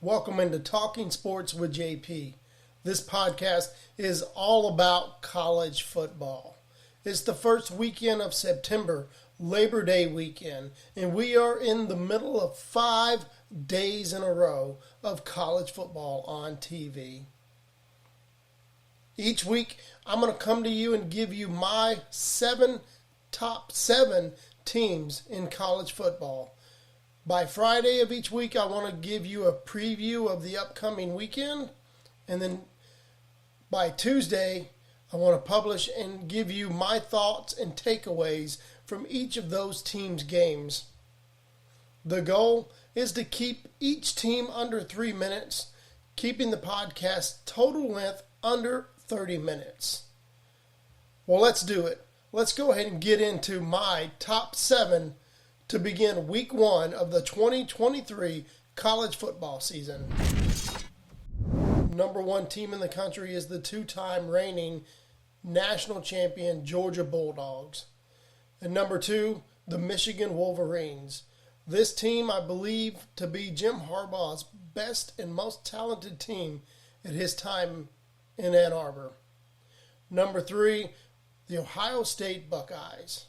Welcome into Talking Sports with JP. This podcast is all about college football. It's the first weekend of September, Labor Day weekend, and we are in the middle of 5 days in a row of college football on TV. Each week, I'm going to come to you and give you my top seven teams in college football. By Friday of each week, I want to give you a preview of the upcoming weekend. And then by Tuesday, I want to publish and give you my thoughts and takeaways from each of those teams' games. The goal is to keep each team under 3 minutes, keeping the podcast total length under 30 minutes. Well, let's do it. Let's go ahead and get into my top 7 to begin week 1 of the 2023 college football season. Number 1 team in the country is the 2-time reigning national champion Georgia Bulldogs. And number 2, the Michigan Wolverines. This team I believe to be Jim Harbaugh's best and most talented team at his time in Ann Arbor. Number 3, the Ohio State Buckeyes.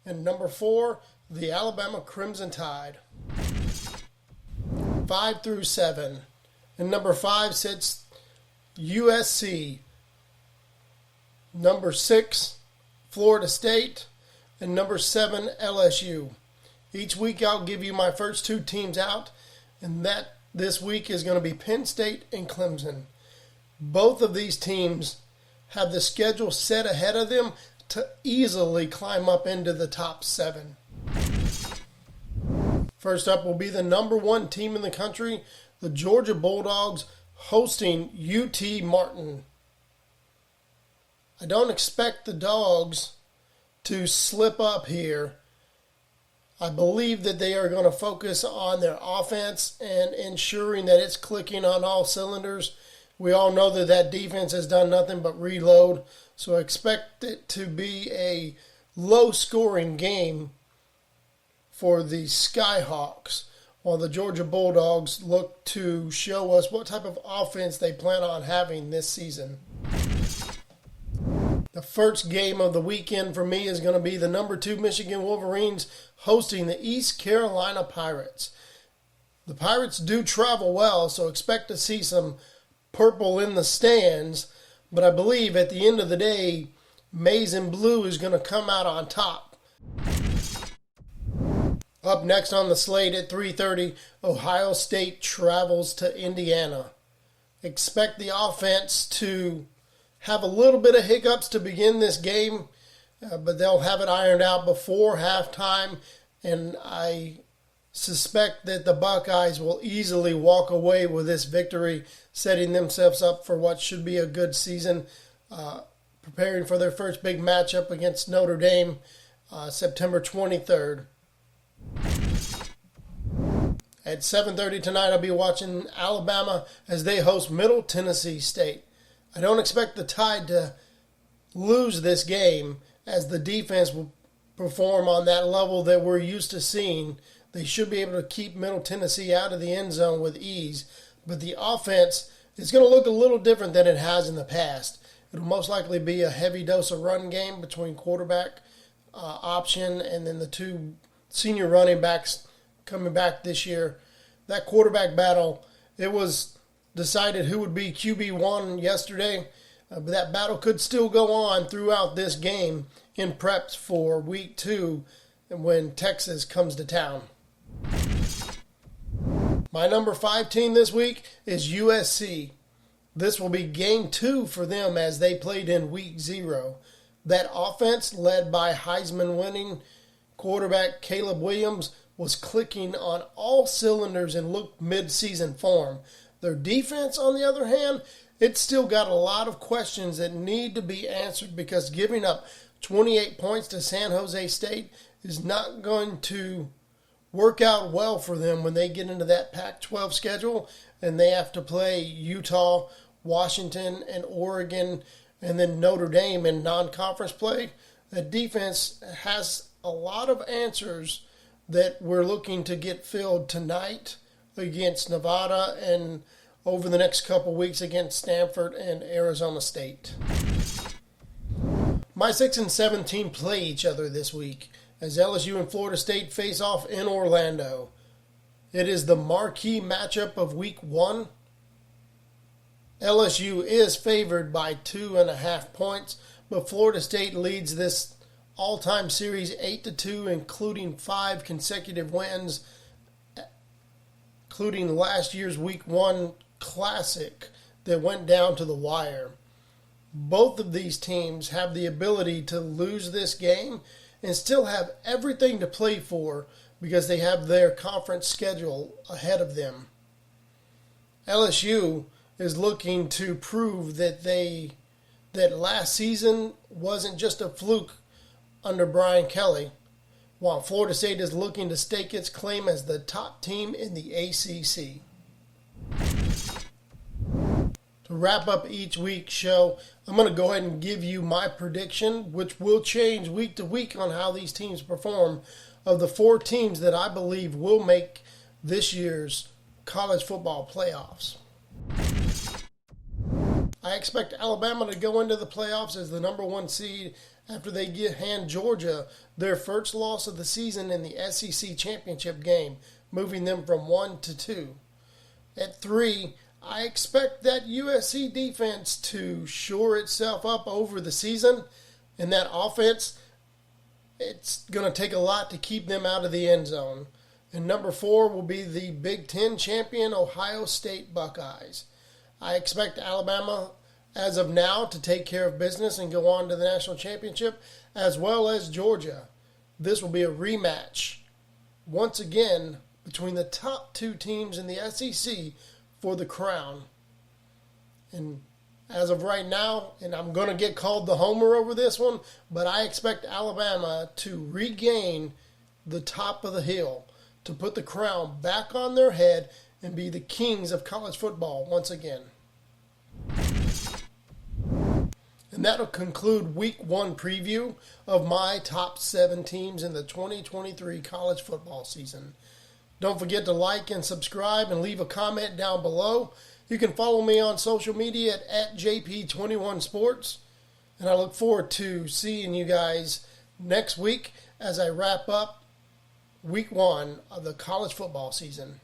And number 4, the Alabama Crimson Tide. 5 through 7. And number 5 sits USC. Number 6, Florida State. And number 7, LSU. Each week I'll give you my first 2 teams out. And that this week is going to be Penn State and Clemson. Both of these teams have the schedule set ahead of them to easily climb up into the top 7. First up will be the number 1 team in the country, the Georgia Bulldogs, hosting UT Martin. I don't expect the Dogs to slip up here. I believe that they are going to focus on their offense and ensuring that it's clicking on all cylinders. We all know that defense has done nothing but reload, so I expect it to be a low-scoring game for the Skyhawks, while the Georgia Bulldogs look to show us what type of offense they plan on having this season. The first game of the weekend for me is going to be the number 2 Michigan Wolverines hosting the East Carolina Pirates. The Pirates do travel well, so expect to see some purple in the stands, but I believe at the end of the day, maize and blue is going to come out on top. Up next on the slate at 3:30, Ohio State travels to Indiana. Expect the offense to have a little bit of hiccups to begin this game, but they'll have it ironed out before halftime, and I suspect that the Buckeyes will easily walk away with this victory, setting themselves up for what should be a good season, preparing for their first big matchup against Notre Dame, September 23rd. At 7:30 tonight, I'll be watching Alabama as they host Middle Tennessee State. I don't expect the Tide to lose this game, as the defense will perform on that level that we're used to seeing. They should be able to keep Middle Tennessee out of the end zone with ease, but the offense is going to look a little different than it has in the past. It'll most likely be a heavy dose of run game between quarterback option and then the 2 senior running backs coming back this year. That quarterback battle, it was decided who would be QB1 yesterday, but that battle could still go on throughout this game in preps for week 2 when Texas comes to town. My number 5 team this week is USC. This will be game 2 for them as they played in week 0. That offense, led by Heisman-winning quarterback Caleb Williams, was clicking on all cylinders and looked mid-season form. Their defense, on the other hand, it's still got a lot of questions that need to be answered, because giving up 28 points to San Jose State is not going to work out well for them when they get into that Pac-12 schedule and they have to play Utah, Washington, and Oregon, and then Notre Dame in non-conference play. The defense has a lot of answers that we're looking to get filled tonight against Nevada and over the next couple weeks against Stanford and Arizona State. My 6 and 7 team play each other this week as LSU and Florida State face off in Orlando. It is the marquee matchup of week 1. LSU is favored by 2.5 points, but Florida State leads this all-time series 8-2, including 5 consecutive wins, including last year's week 1 classic that went down to the wire. Both of these teams have the ability to lose this game and still have everything to play for because they have their conference schedule ahead of them. LSU is looking to prove that last season wasn't just a fluke under Brian Kelly, while Florida State is looking to stake its claim as the top team in the ACC. To wrap up each week's show, I'm going to go ahead and give you my prediction, which will change week to week on how these teams perform, of the 4 teams that I believe will make this year's college football playoffs. I expect Alabama to go into the playoffs as the number 1 seed after they hand Georgia their first loss of the season in the SEC championship game, moving them from 1 to 2. At 3, I expect that USC defense to shore itself up over the season, and that offense, it's going to take a lot to keep them out of the end zone. And number 4 will be the Big Ten champion Ohio State Buckeyes. I expect Alabama, as of now, to take care of business and go on to the national championship, as well as Georgia. This will be a rematch, once again, between the top 2 teams in the SEC for the crown. And as of right now, and I'm going to get called the homer over this one, but I expect Alabama to regain the top of the hill, to put the crown back on their head and be the kings of college football once again. And that'll conclude week 1 preview of my top 7 teams in the 2023 college football season. Don't forget to like and subscribe and leave a comment down below. You can follow me on social media at JP21Sports. And I look forward to seeing you guys next week as I wrap up week 1 of the college football season.